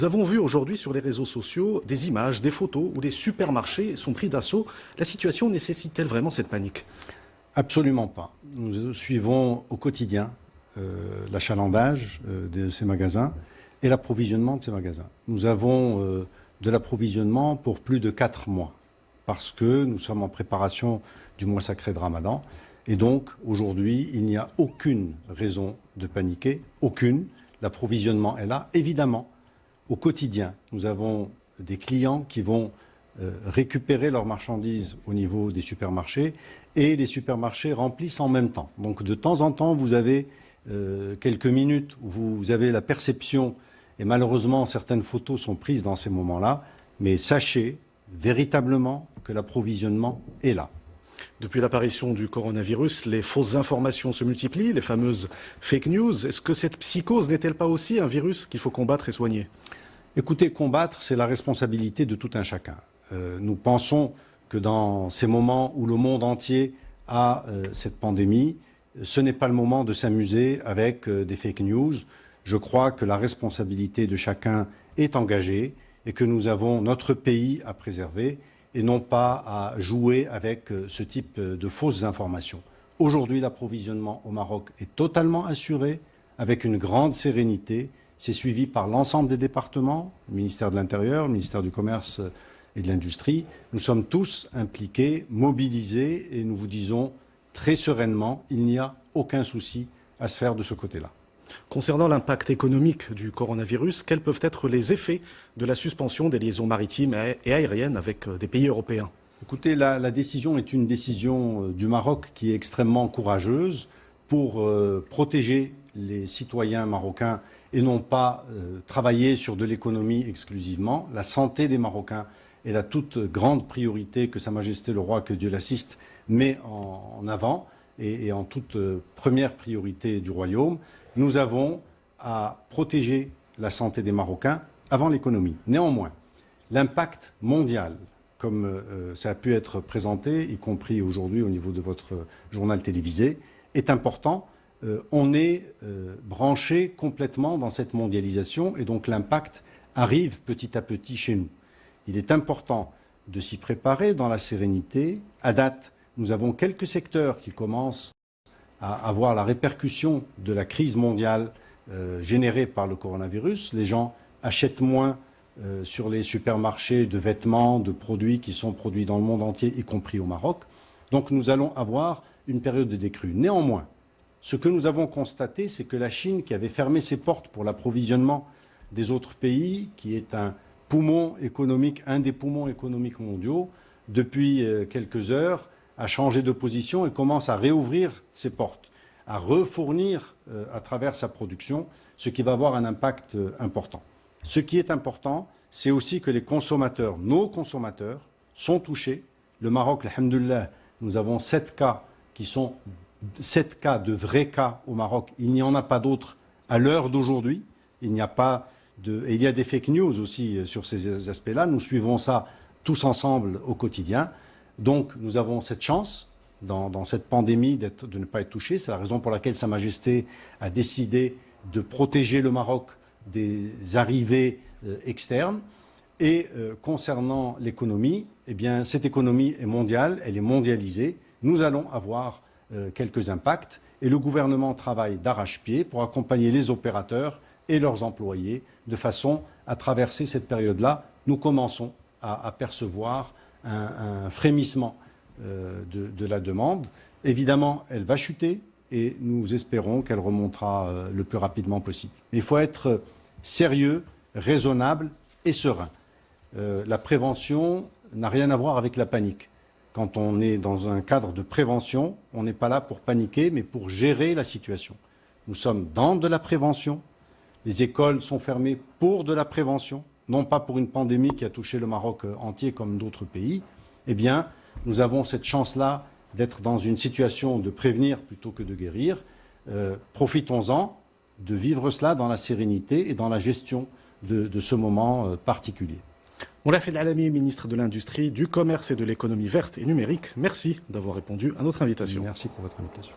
Nous avons vu aujourd'hui sur les réseaux sociaux des images, des photos où des supermarchés sont pris d'assaut. La situation nécessite-t-elle vraiment cette panique? Absolument pas. Nous suivons au quotidien l'achalandage de ces magasins et l'approvisionnement de ces magasins. Nous avons de l'approvisionnement pour plus de 4 mois parce que nous sommes en préparation du mois sacré de Ramadan. Et donc, aujourd'hui, il n'y a aucune raison de paniquer, aucune. L'approvisionnement est là. Évidemment, au quotidien, nous avons des clients qui vont récupérer leurs marchandises au niveau des supermarchés et les supermarchés remplissent en même temps. Donc, de temps en temps, vous avez quelques minutes où vous avez la perception, et malheureusement, certaines photos sont prises dans ces moments-là, mais sachez véritablement que l'approvisionnement est là. Depuis l'apparition du coronavirus, les fausses informations se multiplient, les fameuses fake news. Est-ce que cette psychose n'est-elle pas aussi un virus qu'il faut combattre et soigner? Écoutez, combattre, c'est la responsabilité de tout un chacun. Nous pensons que dans ces moments où le monde entier a cette pandémie, ce n'est pas le moment de s'amuser avec des fake news. Je crois que la responsabilité de chacun est engagée et que nous avons notre pays à préserver et non pas à jouer avec ce type de fausses informations. Aujourd'hui, l'approvisionnement au Maroc est totalement assuré, avec une grande sérénité. C'est suivi par l'ensemble des départements, le ministère de l'Intérieur, le ministère du Commerce et de l'Industrie. Nous sommes tous impliqués, mobilisés, et nous vous disons très sereinement, il n'y a aucun souci à se faire de ce côté-là. Concernant l'impact économique du coronavirus, quels peuvent être les effets de la suspension des liaisons maritimes et aériennes avec des pays européens? Écoutez, la décision est une décision du Maroc qui est extrêmement courageuse pour protéger les citoyens marocains et non pas travailler sur de l'économie exclusivement. La santé des Marocains est la toute grande priorité que Sa Majesté le Roi, que Dieu l'assiste, met en avant et en toute première priorité du Royaume. Nous avons à protéger la santé des Marocains avant l'économie. Néanmoins, l'impact mondial, comme ça a pu être présenté, y compris aujourd'hui au niveau de votre journal télévisé, est important. On est branché complètement dans cette mondialisation et donc l'impact arrive petit à petit chez nous. Il est important de s'y préparer dans la sérénité. À date, nous avons quelques secteurs qui commencent à avoir la répercussion de la crise mondiale générée par le coronavirus. Les gens achètent moins sur les supermarchés de vêtements, de produits qui sont produits dans le monde entier, y compris au Maroc. Donc nous allons avoir une période de décrue. Néanmoins, ce que nous avons constaté, c'est que la Chine, qui avait fermé ses portes pour l'approvisionnement des autres pays, qui est un poumon économique, un des poumons économiques mondiaux, depuis quelques heures, a changé de position et commence à réouvrir ses portes, à refournir à travers sa production, ce qui va avoir un impact important. Ce qui est important, c'est aussi que les consommateurs, nos consommateurs, sont touchés. Le Maroc, alhamdoulilah, nous avons 7 cas qui sont 7 cas de vrais cas au Maroc. Il n'y en a pas d'autres à l'heure d'aujourd'hui. Il n'y a pas de... Et il y a des fake news aussi sur ces aspects-là. Nous suivons ça tous ensemble au quotidien. Donc nous avons cette chance dans cette pandémie de ne pas être touchés. C'est la raison pour laquelle Sa Majesté a décidé de protéger le Maroc des arrivées externes. Et concernant l'économie, eh bien, cette économie est mondiale, elle est mondialisée. Nous allons avoir quelques impacts et le gouvernement travaille d'arrache-pied pour accompagner les opérateurs et leurs employés de façon à traverser cette période-là. Nous commençons à percevoir un frémissement de la demande. Évidemment, elle va chuter et nous espérons qu'elle remontera le plus rapidement possible. Mais il faut être sérieux, raisonnable et serein. La prévention n'a rien à voir avec la panique. Quand on est dans un cadre de prévention, on n'est pas là pour paniquer, mais pour gérer la situation. Nous sommes dans de la prévention. Les écoles sont fermées pour de la prévention, non pas pour une pandémie qui a touché le Maroc entier comme d'autres pays. Eh bien, nous avons cette chance-là d'être dans une situation de prévenir plutôt que de guérir. Profitons-en de vivre cela dans la sérénité et dans la gestion de ce moment particulier. Moulay Al-Alami, ministre de l'Industrie, du Commerce et de l'économie verte et numérique, merci d'avoir répondu à notre invitation. Merci pour votre invitation.